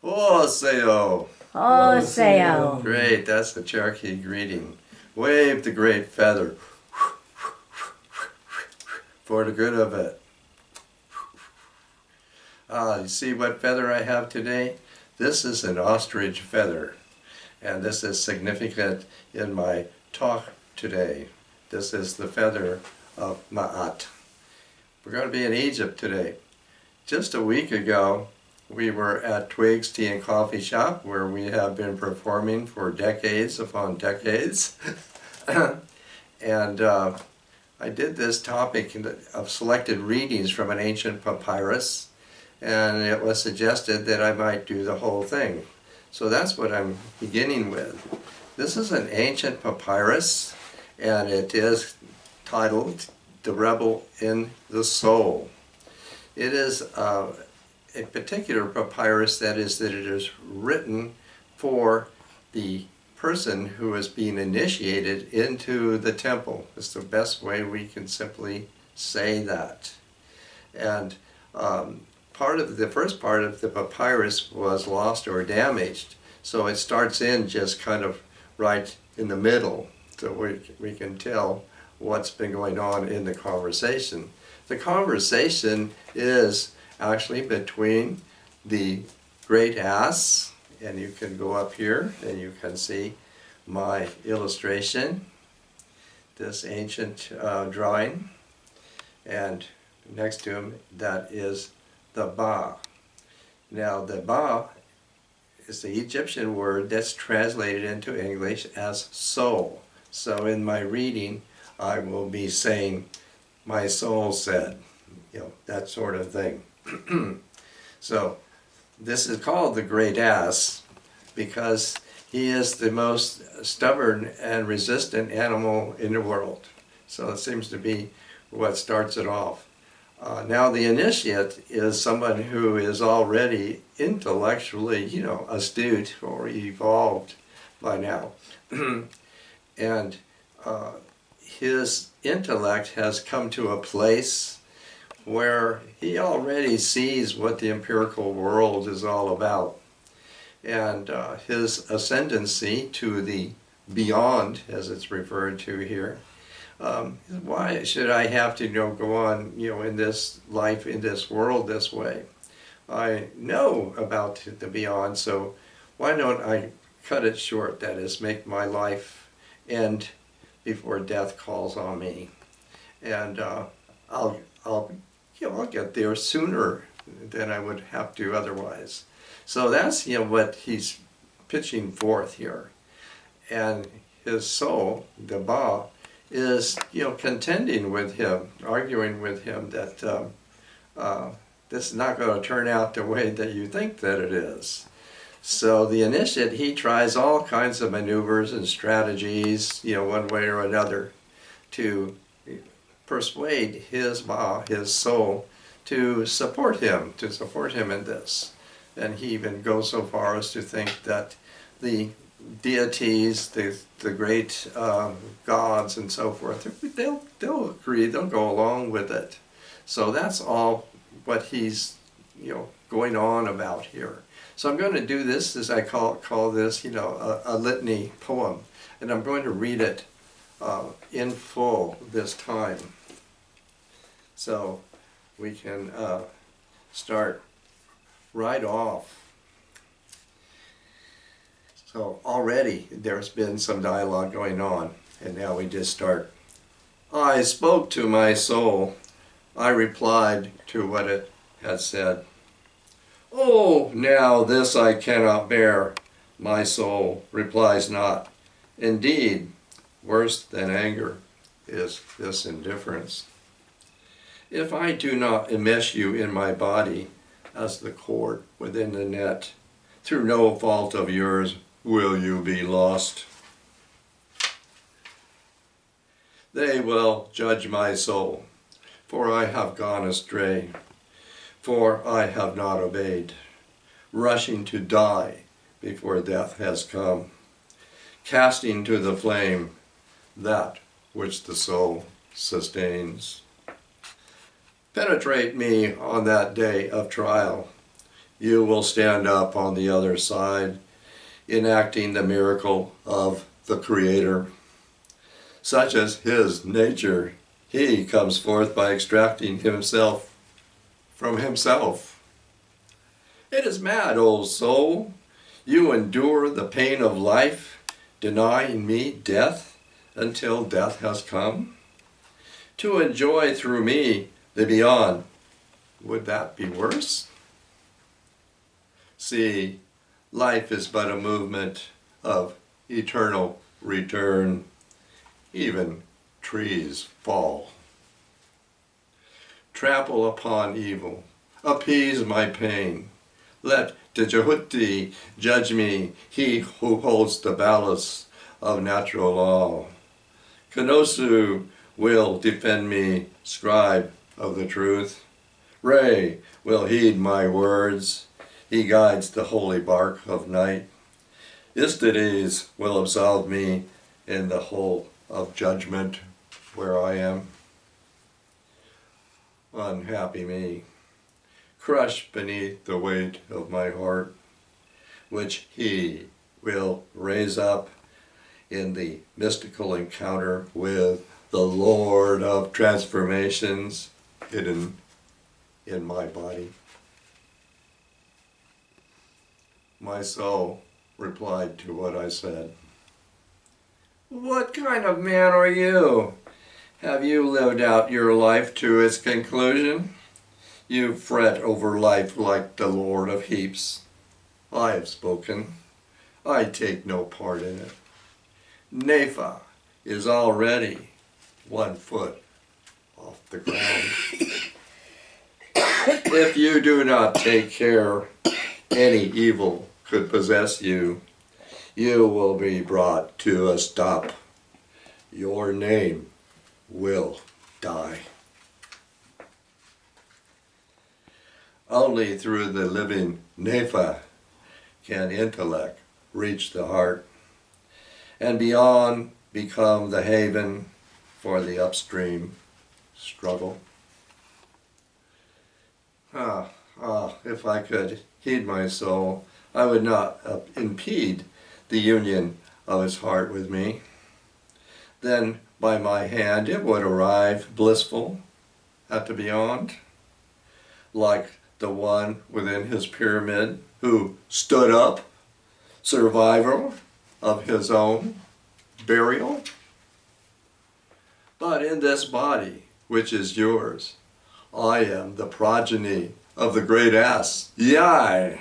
Oseo. Oseo. Great, that's the Cherokee greeting. Wave the great feather for the good of it. You see what feather I have today? This is an ostrich feather, and this is significant in my talk today. This is the feather of Ma'at. We're going to be in Egypt today. Just a week ago, we were at Twig's Tea and Coffee Shop, where we have been performing for decades upon decades. And I did this topic of selected readings from an ancient papyrus, and it was suggested that I might do the whole thing. So that's what I'm beginning with. This is an ancient papyrus, and it is titled The Rebel in the Soul. It is a particular papyrus that it is written for the person who is being initiated into the temple. It's the best way we can simply say that. And the first part of the papyrus was lost or damaged, so it starts in just kind of right in the middle, so we can tell what's been going on in the conversation. The conversation is actually between the great ass, and you can go up here and you can see my illustration, this ancient drawing, and next to him that is the Ba. Now the Ba is the Egyptian word that's translated into English as soul. So in my reading I will be saying, my soul said, that sort of thing. So this is called the great ass because he is the most stubborn and resistant animal in the world. So it seems to be what starts it off. Now the initiate is someone who is already intellectually, astute or evolved by now. And his intellect has come to a place where he already sees what the empirical world is all about. And his ascendancy to the beyond, as it's referred to here, why should I have to go on in this life, in this world this way? I know about the beyond, so why don't I cut it short, that is, make my life end before death calls on me, and I'll get there sooner than I would have to otherwise. So that's what he's pitching forth here, and his soul, the Ba, is contending with him, arguing with him that this is not going to turn out the way that you think that it is. So the initiate, he tries all kinds of maneuvers and strategies, one way or another, to persuade his Ba, his soul, to support him in this. And he even goes so far as to think that the deities, the great gods and so forth, they'll agree, they'll go along with it. So that's all what he's going on about here. So I'm going to do this, as I call this, a litany poem, and I'm going to read it in full this time. So we can start right off. So already there's been some dialogue going on, and now we just start. I spoke to my soul. I replied to what it had said. Oh, now this I cannot bear. My soul replies not. Indeed, worse than anger is this indifference. If I do not enmesh you in my body as the cord within the net, through no fault of yours will you be lost. They will judge my soul, for I have gone astray, for I have not obeyed, rushing to die before death has come, casting to the flame that which the soul sustains. Penetrate me on that day of trial, you will stand up on the other side, enacting the miracle of the Creator. Such as his nature, he comes forth by extracting himself from himself. It is mad, old soul. You endure the pain of life, denying me death until death has come. To enjoy through me the beyond, would that be worse? See, life is but a movement of eternal return. Even trees fall. Trample upon evil, appease my pain. Let Tejahuti judge me, he who holds the balance of natural law. Kanosu will defend me, scribe of the truth. Ray will heed my words, he guides the holy bark of night. Istides will absolve me in the hole of judgment where I am. Unhappy me, crushed beneath the weight of my heart, which he will raise up in the mystical encounter with the Lord of transformations hidden in my body. My soul replied to what I said. What kind of man are you? Have you lived out your life to its conclusion? You fret over life like the Lord of Heaps. I have spoken. I take no part in it. Nepha is already 1 foot off the ground. If you do not take care, any evil could possess you. You will be brought to a stop. Your name will die. Only through the living Nepha can intellect reach the heart, and beyond become the haven for the upstream struggle. If I could heed my soul, I would not impede the union of its heart with me. Then by my hand it would arrive blissful at the beyond, like the one within his pyramid who stood up, survivor of his own burial. But in this body, which is yours, I am the progeny of the great ass, Yai.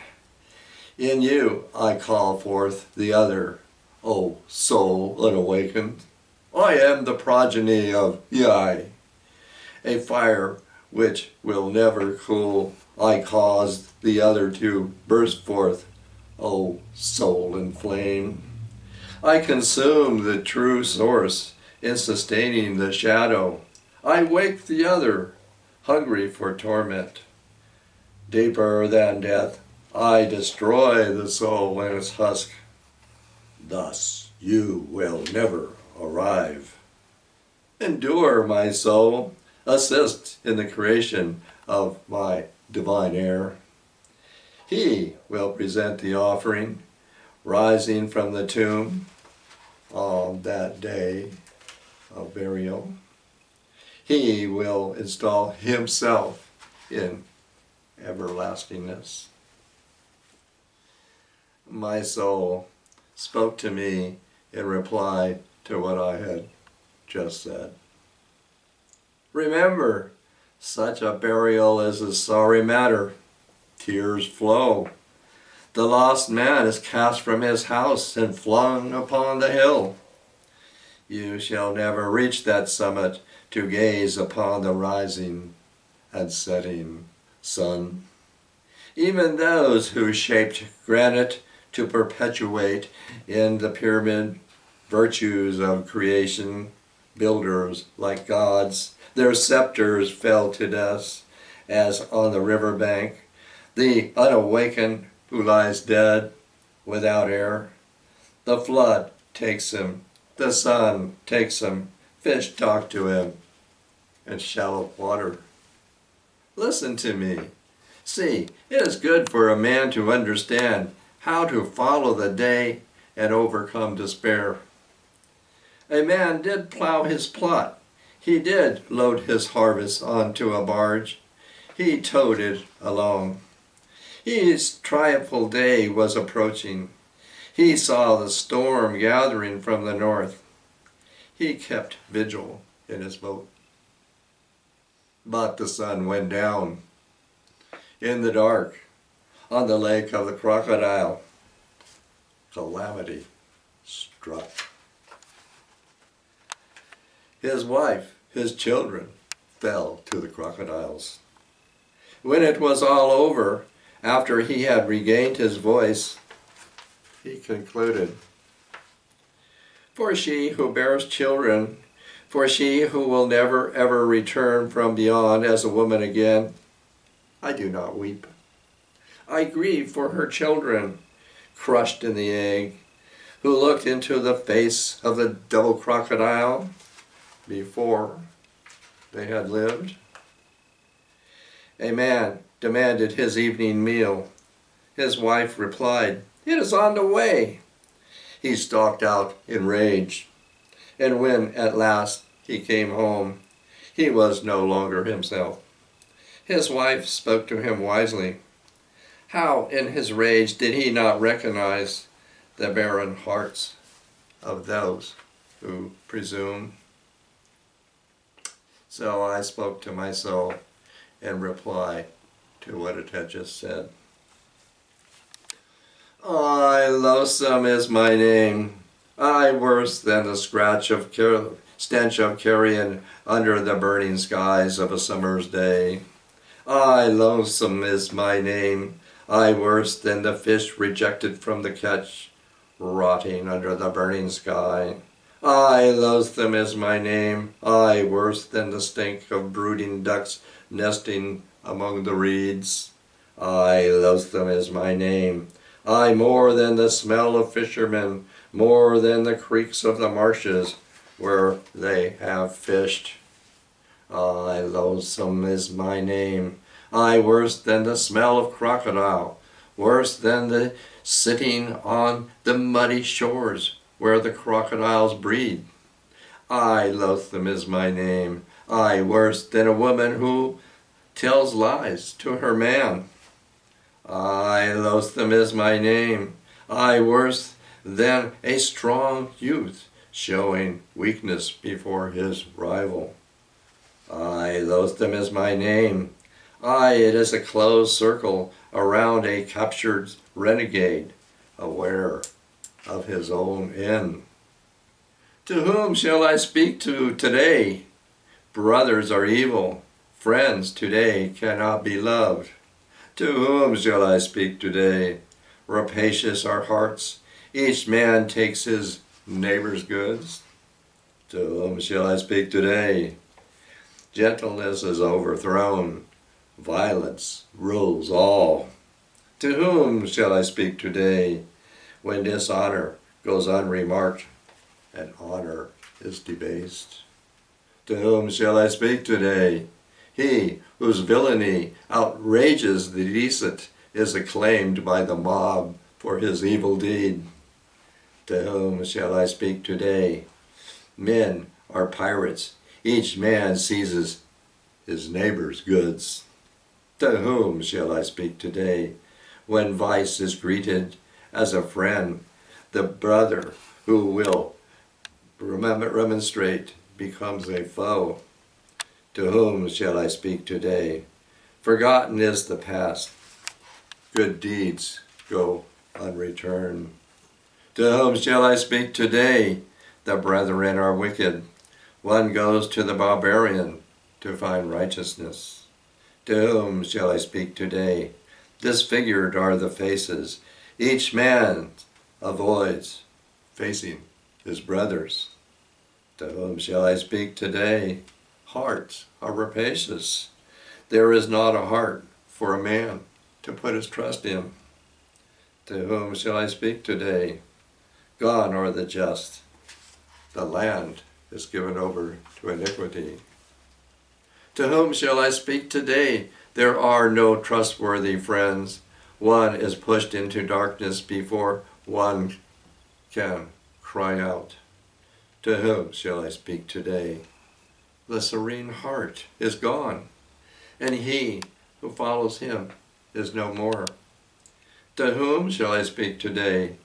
In you I call forth the other, O soul unawakened. I am the progeny of Yai, a fire which will never cool. I caused the other to burst forth, O soul in flame. I consume the true source in sustaining the shadow. I wake the other, hungry for torment. Deeper than death, I destroy the soul in its husk. Thus you will never arrive. Endure, my soul. Assist in the creation of my divine heir. He will present the offering, rising from the tomb on that day of burial. He will install himself in everlastingness. My soul spoke to me in reply to what I had just said. Remember, such a burial is a sorry matter. Tears flow. The lost man is cast from his house and flung upon the hill. You shall never reach that summit to gaze upon the rising and setting sun. Even those who shaped granite to perpetuate in the pyramid virtues of creation, builders like gods, their scepters fell to dust, as on the river bank, the unawakened who lies dead without air. The flood takes him, the sun takes him, fish talk to him in shallow water. Listen to me. See, it is good for a man to understand how to follow the day and overcome despair. A man did plow his plot. He did load his harvest onto a barge. He towed it along. His triumphal day was approaching. He saw the storm gathering from the north. He kept vigil in his boat. But the sun went down. In the dark, on the lake of the crocodile, calamity struck. His wife, his children, fell to the crocodiles. When it was all over, after he had regained his voice, he concluded, "For she who bears children, for she who will never ever return from beyond as a woman again, I do not weep. I grieve for her children, crushed in the egg, who looked into the face of the double crocodile before they had lived." A man demanded his evening meal. His wife replied, "It is on the way." He stalked out in rage, and when at last he came home, he was no longer himself. His wife spoke to him wisely. How in his rage did he not recognize the barren hearts of those who presume? So I spoke to my soul in reply to what it had just said. I, loathsome is my name. I, worse than the stench of carrion under the burning skies of a summer's day. I, loathsome is my name. I, worse than the fish rejected from the catch, rotting under the burning sky. I, loathsome is my name. I, worse than the stink of brooding ducks nesting among the reeds. I, loathsome is my name. I, more than the smell of fishermen, more than the creeks of the marshes where they have fished. I, loathsome is my name. I, worse than the smell of crocodile, worse than the sitting on the muddy shores where the crocodiles breed. I, loathsome is my name. I, worse than a woman who tells lies to her man. I, loathsome is my name. I, worse than a strong youth showing weakness before his rival. I, loathsome is my name. I, it is a closed circle around a captured renegade, aware of his own end. To whom shall I speak to today? Brothers are evil, friends today cannot be loved. To whom shall I speak today? Rapacious are hearts, each man takes his neighbor's goods. To whom shall I speak today? Gentleness is overthrown, violence rules all. To whom shall I speak today? When dishonor goes unremarked and honor is debased. To whom shall I speak today? He whose villainy outrages the decent is acclaimed by the mob for his evil deed. To whom shall I speak today? Men are pirates. Each man seizes his neighbor's goods. To whom shall I speak today? When vice is greeted as a friend, the brother who will remonstrate becomes a foe. To whom shall I speak today? Forgotten is the past. Good deeds go unreturned. To whom shall I speak today? The brethren are wicked. One goes to the barbarian to find righteousness. To whom shall I speak today? Disfigured are the faces. Each man avoids facing his brothers. To whom shall I speak today? Hearts are rapacious. There is not a heart for a man to put his trust in. To whom shall I speak today? Gone are the just. The land is given over to iniquity. To whom shall I speak today? There are no trustworthy friends. One is pushed into darkness before one can cry out. To whom shall I speak today? The serene heart is gone, and he who follows him is no more. To whom shall I speak today?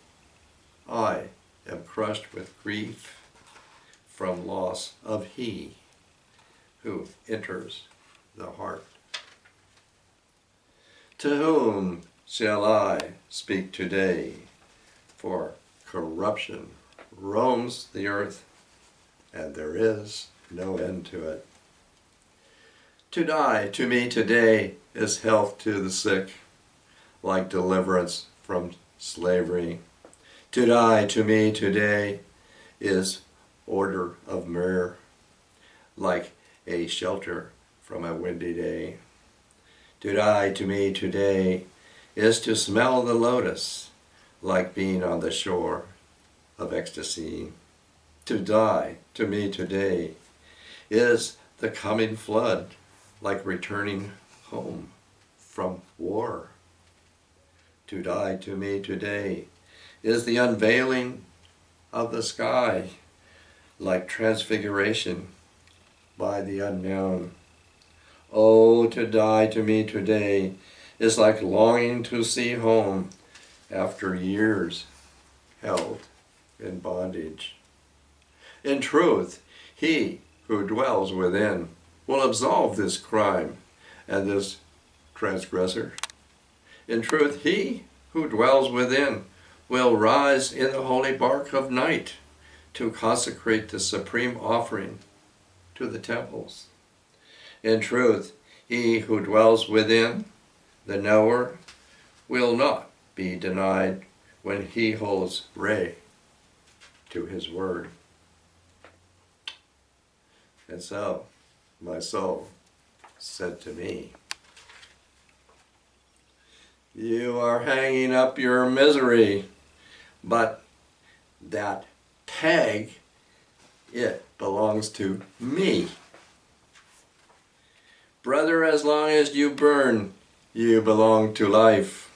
I am crushed with grief from loss of he who enters the heart. To whom shall I speak today? For corruption roams the earth, and there is no end to it. To die to me today is health to the sick, like deliverance from slavery. To die to me today is odor of myrrh, like a shelter from a windy day. To die to me today is to smell the lotus, like being on the shore of ecstasy. To die to me today is the coming flood, like returning home from war. To die to me today is the unveiling of the sky, like transfiguration by the unknown. Oh, to die to me today is like longing to see home after years held in bondage. In truth, he who dwells within will absolve this crime and this transgressor. In truth, he who dwells within will rise in the holy bark of night to consecrate the supreme offering to the temples. In truth, he who dwells within, the knower, will not be denied when he holds ray to his word. And so my soul said to me, you are hanging up your misery, but that tag, it belongs to me. Brother, as long as you burn, you belong to life.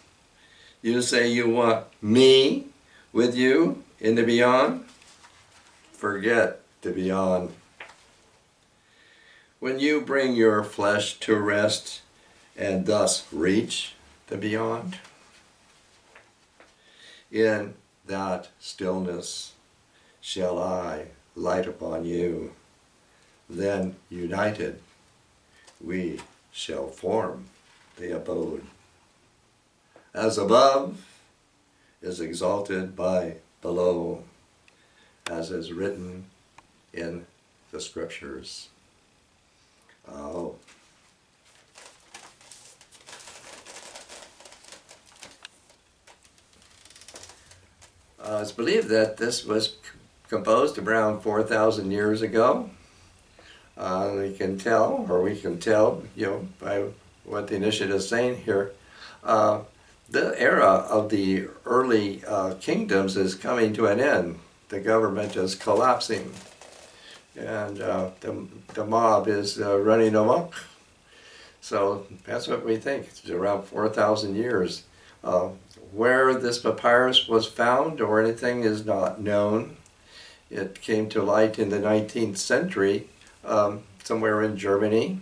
You say you want me with you in the beyond? Forget the beyond. When you bring your flesh to rest and thus reach the beyond, in that stillness shall I light upon you. Then united we shall form the abode. As above is exalted by below, as is written in the scriptures. Oh. It's believed that this was composed around 4,000 years ago. We can tell, by what the initiative is saying here, the era of the early kingdoms is coming to an end. The government is collapsing, and the mob is running amok. So that's what we think. It's around 4,000 years. Where this papyrus was found or anything is not known. It came to light in the 19th century, somewhere in Germany.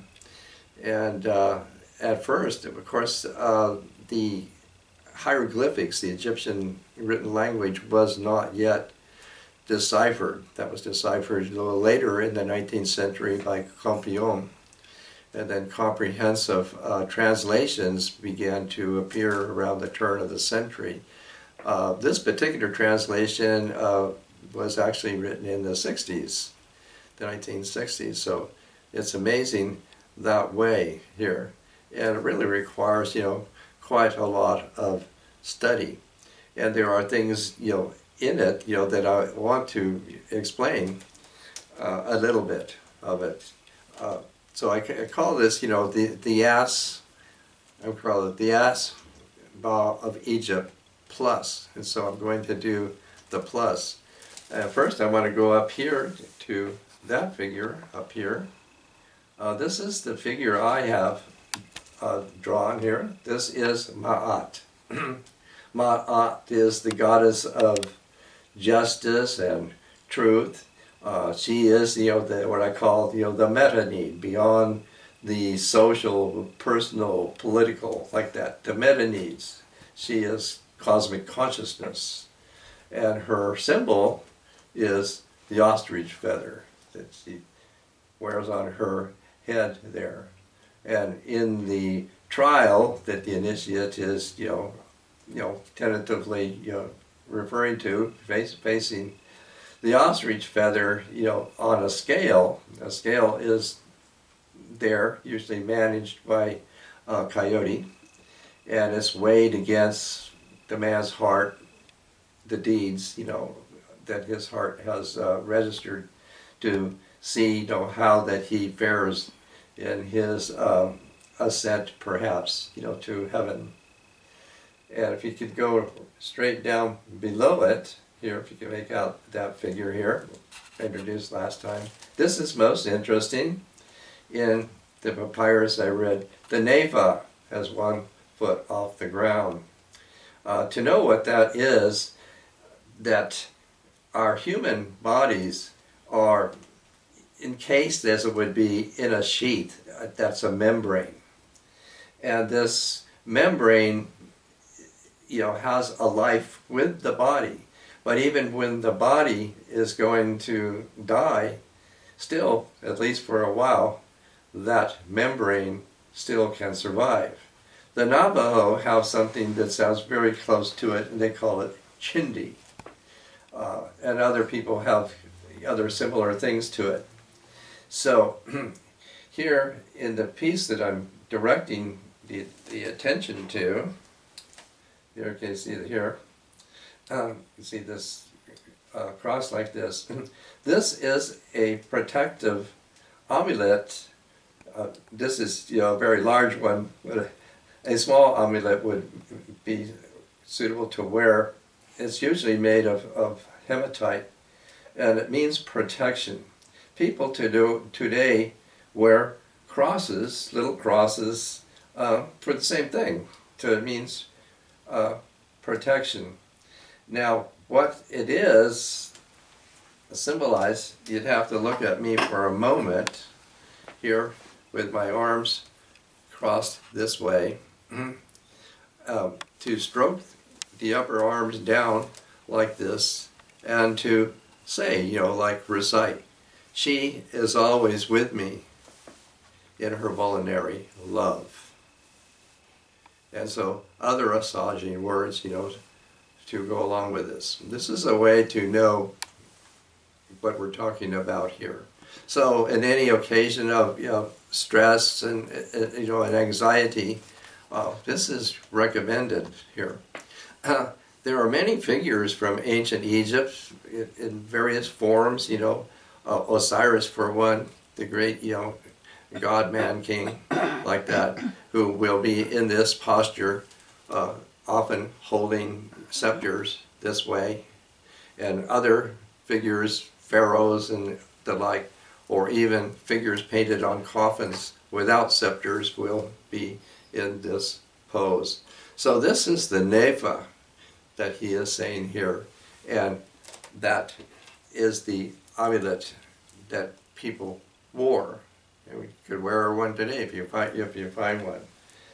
And at first, of course, the hieroglyphics, the Egyptian written language, was not yet deciphered. That was deciphered a little later in the 19th century by Campion. And then comprehensive translations began to appear around the turn of the century. This particular translation was actually written in the 60s, the 1960s. So it's amazing that way here. And it really requires, quite a lot of study. And there are things, in it, that I want to explain a little bit of it. So I call this, the ass, I call it the ass of Egypt plus. And so I'm going to do the plus. First I want to go up here to that figure up here. This is the figure I have drawn here. This is Ma'at. Ma'at is the goddess of justice and truth. She is, what I call, the meta need, beyond the social, personal, political, like that. The meta needs. She is cosmic consciousness, and her symbol is the ostrich feather that she wears on her head there. And in the trial that the initiate is, tentatively, referring to, facing the ostrich feather, on a scale. A scale is there, usually managed by Coyote, and it's weighed against the man's heart, the deeds, that his heart has registered, to see, how that he fares in his ascent, perhaps, to heaven. And if you could go straight down below it, here, if you can make out that figure here, introduced last time. This is most interesting. In the papyrus I read, the Neva has 1 foot off the ground. To know what that is, that our human bodies are encased, as it would be, in a sheath. That's a membrane. And this membrane, has a life with the body. But even when the body is going to die, still, at least for a while, that membrane still can survive. The Navajo have something that sounds very close to it, and they call it chindi. And other people have other similar things to it. So here in the piece that I'm directing the attention to, here, you can see it here. You see this cross like this. This is a protective amulet. This is a very large one, but a small amulet would be suitable to wear. It's usually made of hematite, and it means protection. People today wear crosses, little crosses, for the same thing. It means protection. Now, what it is, symbolized, you'd have to look at me for a moment here with my arms crossed this way, to stroke the upper arms down like this, and to say, like recite, she is always with me in her voluntary love. And so other assuaging words, to go along with this. This is a way to know what we're talking about here. So in any occasion of stress and and anxiety, this is recommended here. There are many figures from ancient Egypt in various forms. Osiris for one, the great God, man, king, like that, who will be in this posture, often holding scepters this way, and other figures, pharaohs and the like, or even figures painted on coffins without scepters will be in this pose. So this is the neva that he is saying here, and that is the amulet that people wore. And we could wear one today if you find one.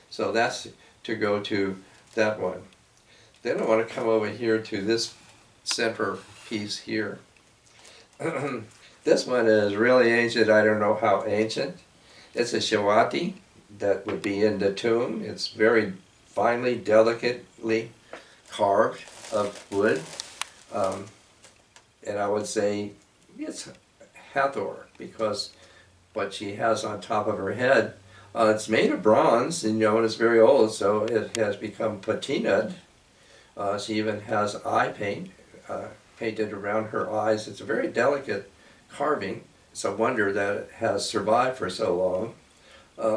So that's to go to that one. Then I want to come over here to this center piece here. This one is really ancient. I don't know how ancient. It's a shawati that would be in the tomb. It's very finely, delicately carved of wood. And I would say it's Hathor, because what she has on top of her head, it's made of bronze, and it's very old, so it has become patinaed. She even has eye paint painted around her eyes. It's a very delicate carving. It's a wonder that it has survived for so long.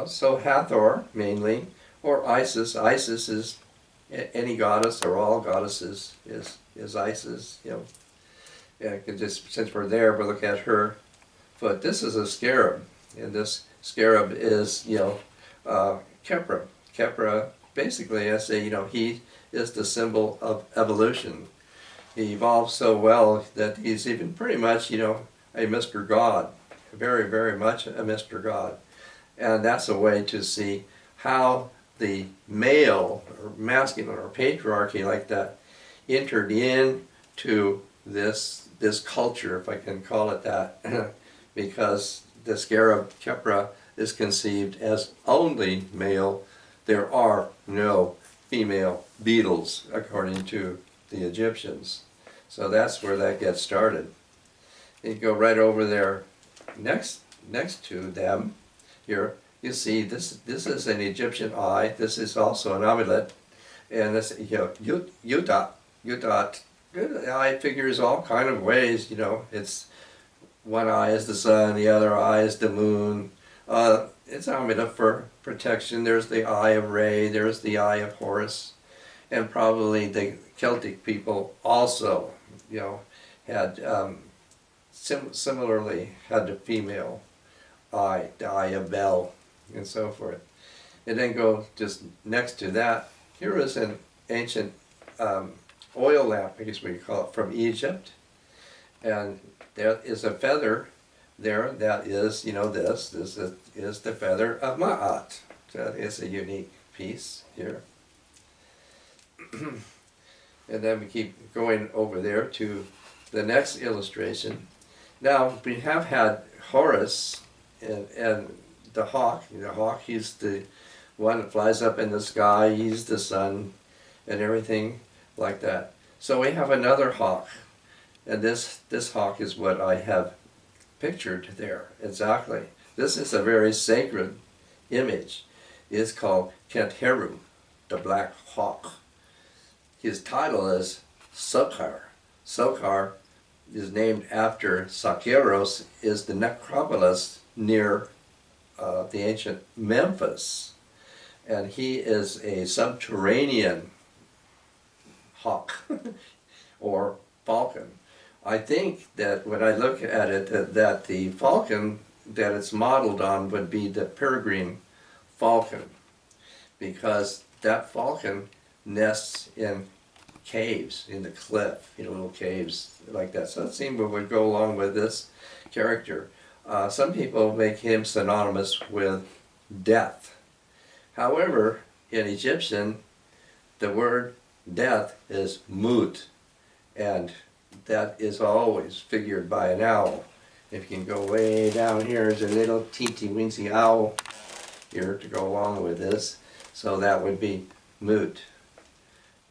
So Hathor, mainly, or Isis. Isis is any goddess, or all goddesses is Isis. Yeah, just since we're there, we'll look at her. But this is a scarab, and this scarab is Kepra. Kepra, basically, I say, he is the symbol of evolution. He evolved so well that he's even pretty much, a Mr. God. Very, very much a Mr. God. And that's a way to see how the male, or masculine, or patriarchy like that entered into this culture, if I can call it that, because the scarab Kepra is conceived as only male. There are no female beetles, according to the Egyptians. So that's where that gets started. You go right over there next to them. Here you see this is an Egyptian eye. This is also an amulet, and this yutat. The eye figures all kind of ways. It's one eye is the sun, the other eye is the moon. It's an amulet for protection. There's the eye of Re. There's the eye of Horus, and probably the Celtic people also, had similarly had the female eye, the eye of Bel, and so forth. And then go just next to that. Here is an ancient oil lamp, I guess we call it, from Egypt. And there is a feather there that is, this is the feather of Ma'at. So it's a unique piece here. And then we keep going over there to the next illustration. Now, we have had Horus and the hawk. The hawk, he's the one that flies up in the sky. He's the sun and everything like that. So we have another hawk. And this hawk is what I have pictured there, exactly. This is a very sacred image. It's called Kentheru, the black hawk. His title is Sokar. Sokar is named after Sakiros, is the necropolis near the ancient Memphis. And he is a subterranean hawk or falcon. I think that when I look at it, that the falcon that it's modeled on would be the peregrine falcon, because that falcon nests in caves, in the cliff, little caves like that. So it seemed we would go along with this character. Some people make him synonymous with death. However, in Egyptian, the word death is mut, and that is always figured by an owl. If you can go way down here, there's a little teensy weensy owl here to go along with this. So that would be mut.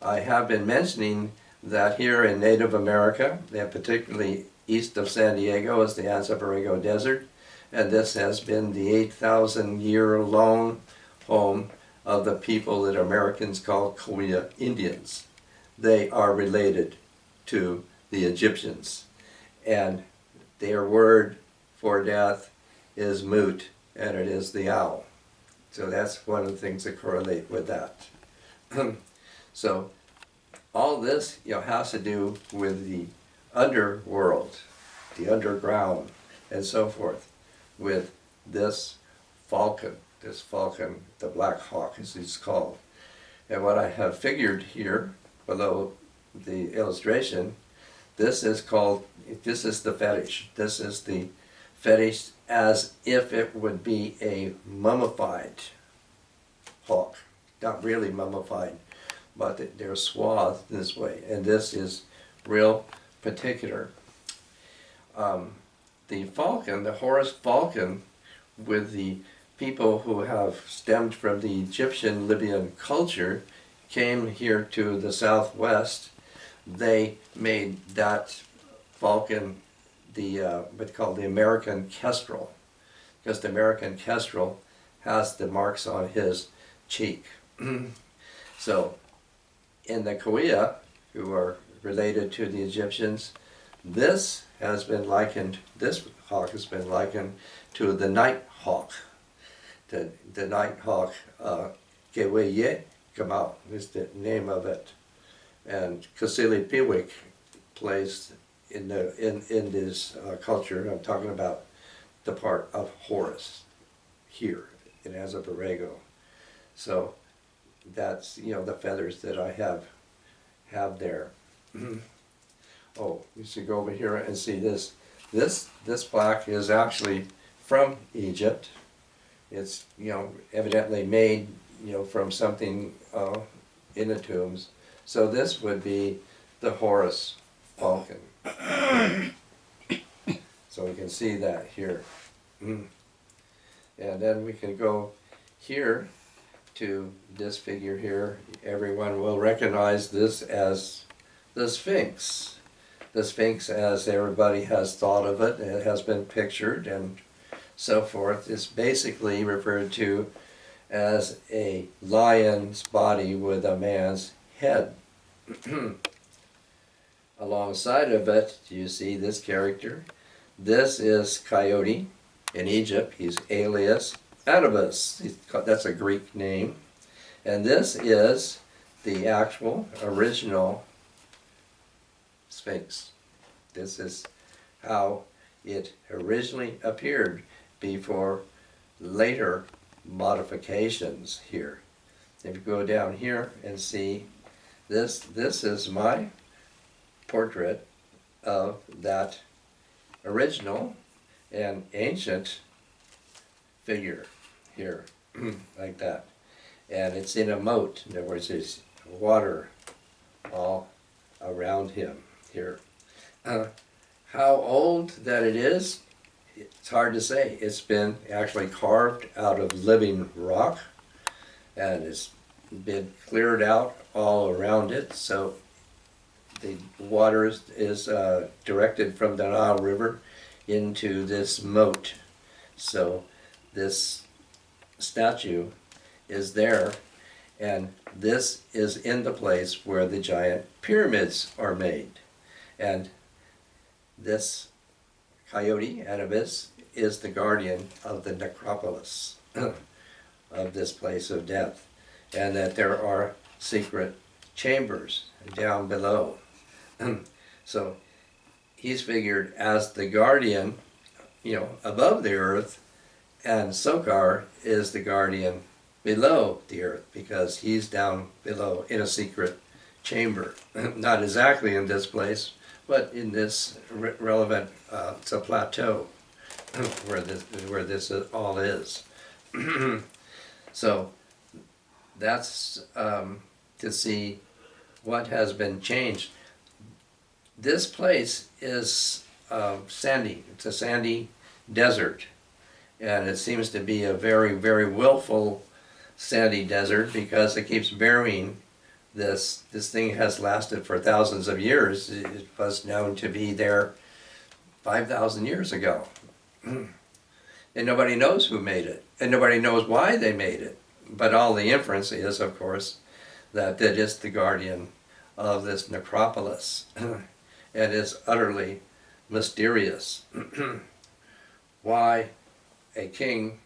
I have been mentioning that here in Native America, and particularly east of San Diego, is the Anza Borrego Desert, and this has been the 8,000-year-long home of the people that Americans call Coyote Indians. They are related to the Egyptians, and their word for death is mut, and it is the owl. So that's one of the things that correlate with that. So all this has to do with the underworld, the underground, and so forth, with this falcon, the Black Hawk as it's called. And what I have figured here below the illustration, this is the fetish. This is the fetish as if it would be a mummified hawk. Not really mummified, but they're swathed this way. And this is real particular. The falcon, the Horus falcon, with the people who have stemmed from the Egyptian Libyan culture, came here to the southwest. They made that falcon what's called the American kestrel, because the American kestrel has the marks on his cheek. So in the Coyote, who are related to the Egyptians, this hawk has been likened to the night hawk. The night hawk, Geweye Kamau is the name of it. And Kasili Piwik plays in this culture. I'm talking about the part of Horus here in Anza Borrego. So that's, you know, the feathers that I have there. Oh, you should go over here and see this. This plaque is actually from Egypt. It's, you know, evidently made, you know, from something in the tombs. So this would be the Horus falcon. So we can see that here. And then we can go here to this figure here. Everyone will recognize this as the Sphinx. The Sphinx, as everybody has thought of it, it has been pictured and so forth, is basically referred to as a lion's body with a man's head. Alongside of it, you see this character. This is Coyote. In Egypt, he's alias Anubis. That's a Greek name. And this is the actual original Sphinx. This is how it originally appeared before later modifications here. If you go down here and see this is my portrait of that original and ancient figure here, like that. And it's in a moat. In other words, there's water all around him here. How old that it is, it's hard to say. It's been actually carved out of living rock, and it's been cleared out all around it. So the water is directed from the Nile River into this moat. So this statue is there, and this is in the place where the giant pyramids are made. And this Coyote, Anubis, is the guardian of the necropolis of this place of death, and that there are secret chambers down below. So he's figured as the guardian, you know, above the earth, and Sokar is the guardian below the earth, because he's down below in a secret chamber. Not exactly in this place, but in this relevant, it's a plateau where this all is. So that's to see what has been changed. This place is sandy. It's a sandy desert, and it seems to be a very, very willful sandy desert, because it keeps burying this. This thing has lasted for thousands of years. It was known to be there 5,000 years ago. And nobody knows who made it, and nobody knows why they made it. But all the inference is, of course, that it is the guardian of this necropolis. And it's utterly mysterious. Why a king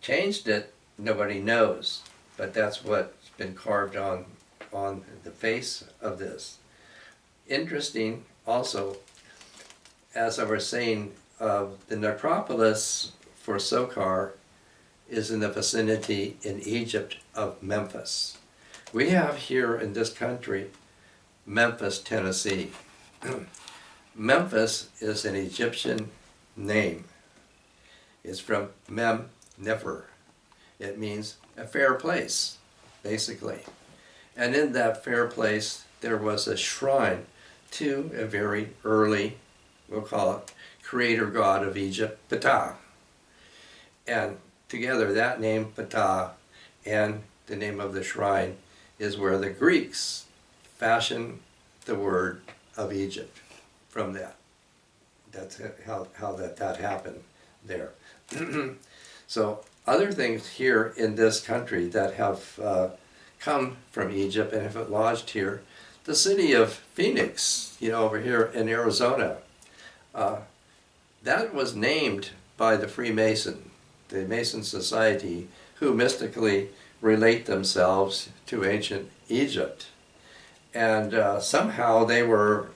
changed it, nobody knows. But that's what's been carved on the face of this. Interesting also, as I was saying, the necropolis for Sokar is in the vicinity in Egypt of Memphis. We have here in this country Memphis, Tennessee. Memphis is an Egyptian name. It's from Mem Nefer. It means a fair place, basically. And in that fair place, there was a shrine to a very early, we'll call it, creator god of Egypt, Ptah. And together, that name, Ptah, and the name of the shrine is where the Greeks fashioned the word of Egypt from that. That's how that happened there. So other things here in this country that have come from Egypt and have lodged here, the city of Phoenix, you know, over here in Arizona, that was named by the Freemason, the Mason Society, who mystically relate themselves to ancient Egypt. And somehow they were,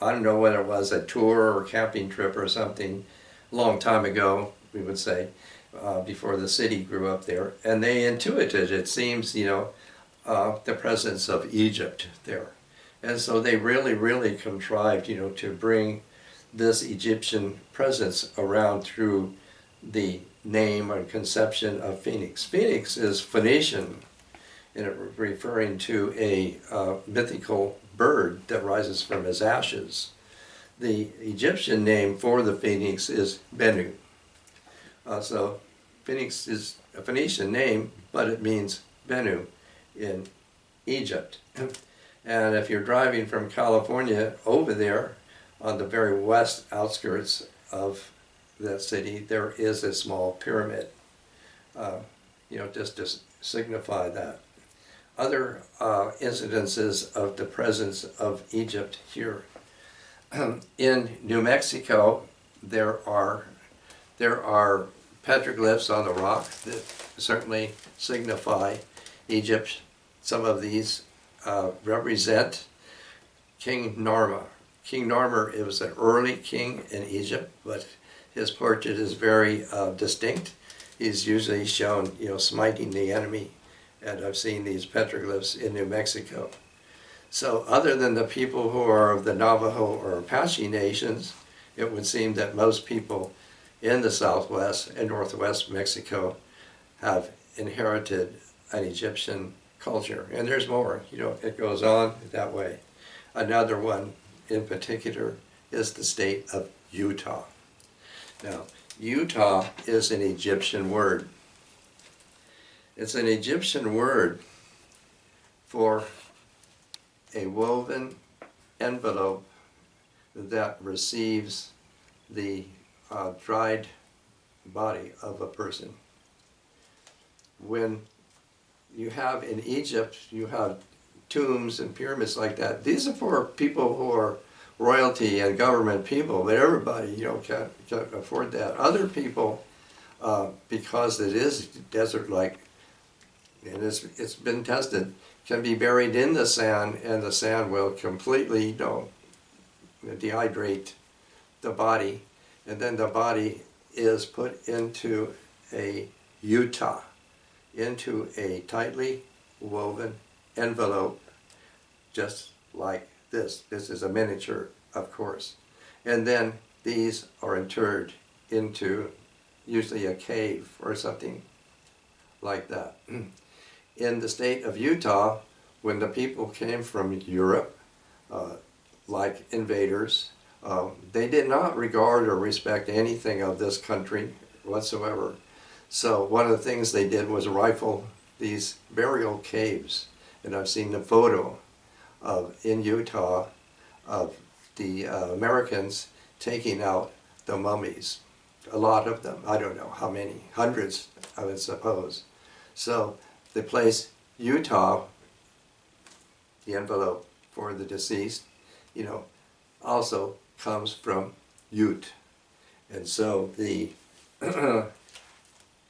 I don't know whether it was a tour or camping trip or something, a long time ago, we would say, before the city grew up there, and they intuited, it seems, the presence of Egypt there. And so they really contrived, to bring this Egyptian presence around through the name and conception of Phoenix. Phoenix is Phoenician, and it referring to a mythical bird that rises from his ashes. The Egyptian name for the phoenix is Bennu. So Phoenix is a Phoenician name, but it means Bennu in Egypt. And if you're driving from California over there, on the very west outskirts of that city, there is a small pyramid, just to signify that. Other incidences of the presence of Egypt here. In New Mexico, there are petroglyphs on the rock that certainly signify Egypt. Some of these represent King Narmer. King Narmer was an early king in Egypt, but his portrait is very distinct. He's usually shown, smiting the enemy, and I've seen these petroglyphs in New Mexico. So other than the people who are of the Navajo or Apache nations, it would seem that most people in the southwest and northwest Mexico have inherited an Egyptian culture. And there's more, it goes on that way. Another one in particular is the state of Utah. Now, Utah is an Egyptian word. It's an Egyptian word for a woven envelope that receives the dried body of a person. When you have in Egypt, you have tombs and pyramids like that. These are for people who are royalty and government people, but everybody, can't afford that. Other people, because it is desert-like, and it's been tested, can be buried in the sand, and the sand will completely, dehydrate the body, and then the body is put into a Utah, into a tightly woven envelope, just like this. This is a miniature, of course. And then these are interred into usually a cave or something like that. In the state of Utah, when the people came from Europe, like invaders, they did not regard or respect anything of this country whatsoever. So one of the things they did was rifle these burial caves. And I've seen the photo in Utah of the Americans taking out the mummies. A lot of them, I don't know how many, hundreds I would suppose. So the place Utah, the envelope for the deceased, also comes from Ute. And so the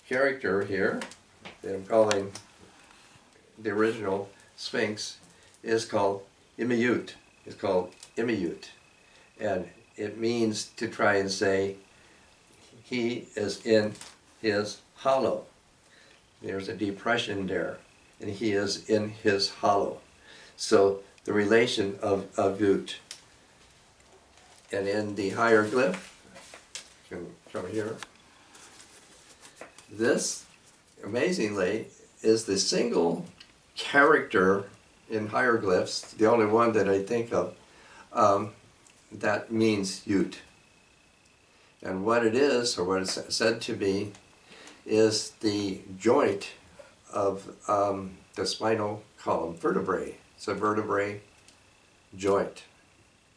character here that I'm calling the original Sphinx is called Immiute. It's called Immiute. And it means to try and say he is in his hollow. There's a depression there, and he is in his hollow. So the relation of Ute. And in the hieroglyph, you can come here, this, amazingly, is the single character in hieroglyphs, the only one that I think of, that means Ute. And what it is, or what it's said to be, is the joint of the spinal column, vertebrae. So vertebrae joint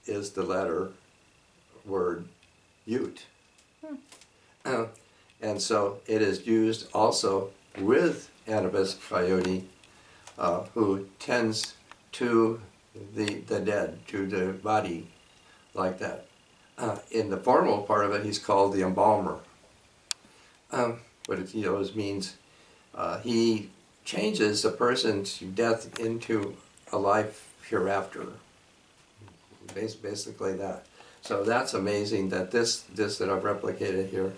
is the letter word Ute. And so it is used also with Anubis Coyote, who tends to the dead, to the body, like that. In the formal part of it, he's called the embalmer. But it means he changes the person's death into a life hereafter. Basically that. So that's amazing that this that I've replicated here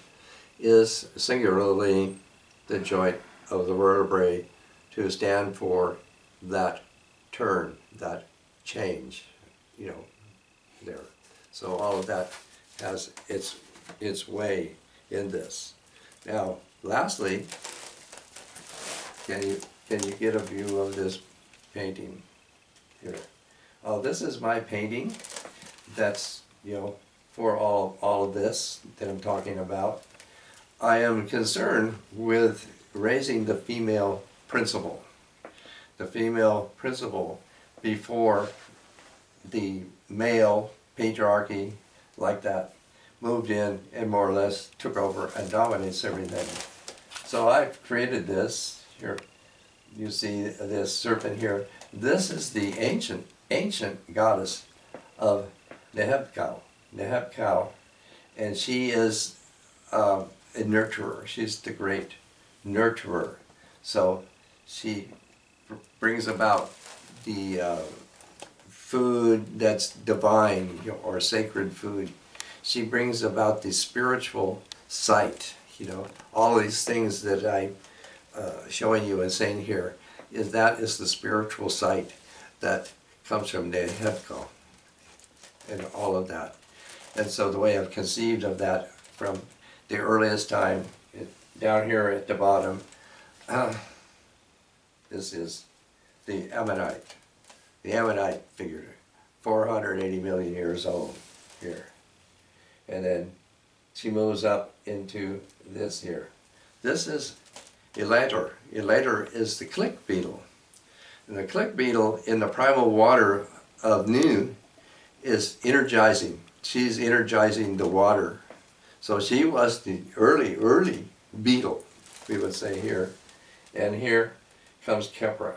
is singularly the joint of the vertebrae to stand for that turn, that change, you know, there. So all of that has its way in this. Now, lastly, can you get a view of this painting here? Oh, this is my painting. That's, you know, for all of this that I'm talking about. I am concerned with raising the female principle. The female principle before the male patriarchy like that moved in and more or less took over and dominates everything. So I've created this here. You see this serpent here. This is the ancient goddess of Nehebkau, and she is a nurturer. She's the great nurturer. So she brings about the food that's divine, you know, or sacred food. She brings about the spiritual sight. You know, all these things that I'm showing you and saying here is the spiritual sight that comes from Nehebkau and all of that. And so the way I've conceived of that from the earliest time, down here at the bottom, this is the Ammonite. The Ammonite figure, 480 million years old here. And then she moves up into this here. This is Elater. Elater is the click beetle. And the click beetle in the primal water of noon is energizing. She's energizing the water. So she was the early beetle, we would say here. And here comes Kepra.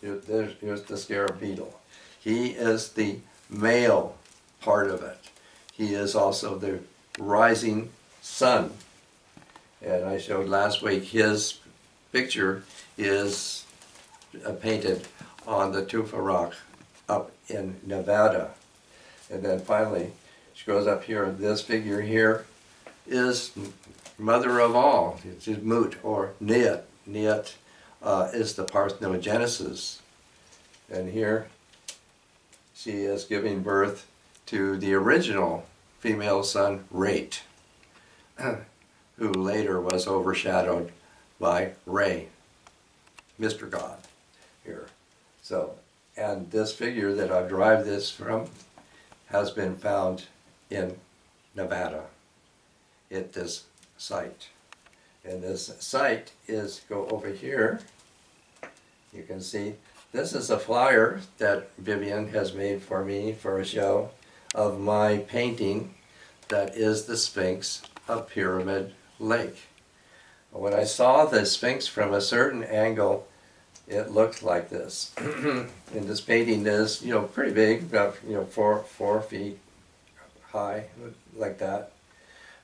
Here's the scarab beetle. He is the male part of it. He is also the rising sun. And I showed last week his picture is painted on the Tufa rock up in Nevada. And then finally, she goes up here. This figure here is mother of all. It's Mut, or Niyat. Niyat is the parthenogenesis. And here she is giving birth to the original female son, Rate, who later was overshadowed by Re, Mr. God, here. So, and this figure that I've derived this from has been found in Nevada at this site. And this site is, go over here, you can see, this is a flyer that Vivian has made for me for a show of my painting that is the Sphinx of Pyramid Lake. When I saw the Sphinx from a certain angle, it looked like this. And this painting is, you know, pretty big, about, you know, 4 feet high, like that.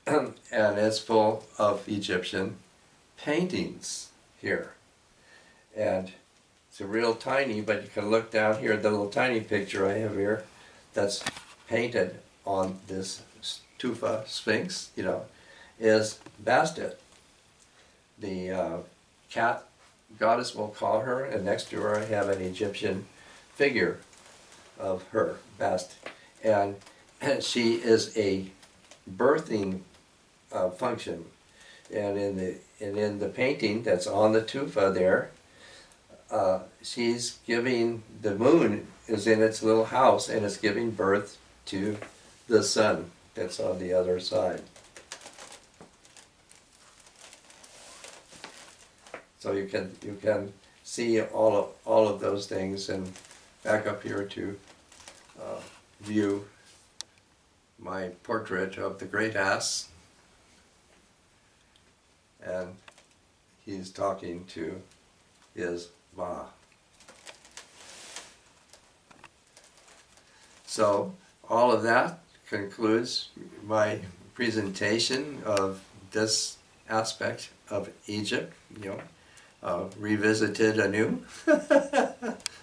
And it's full of Egyptian paintings here. And it's a real tiny, but you can look down here, the little tiny picture I have here that's painted on this Tufa Sphinx, you know, is Bastet. The cat goddess, we'll call her, and next to her I have an Egyptian figure of her, Bast. And she is a birthing function. And in the painting that's on the tufa there, she's giving, the moon is in its little house and it's giving birth to the sun that's on the other side. So you can see all of those things, and back up here to view my portrait of the great ass, and he's talking to his Ma. So all of that concludes my presentation of this aspect of Egypt, you know, revisited anew.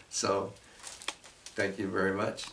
So thank you very much.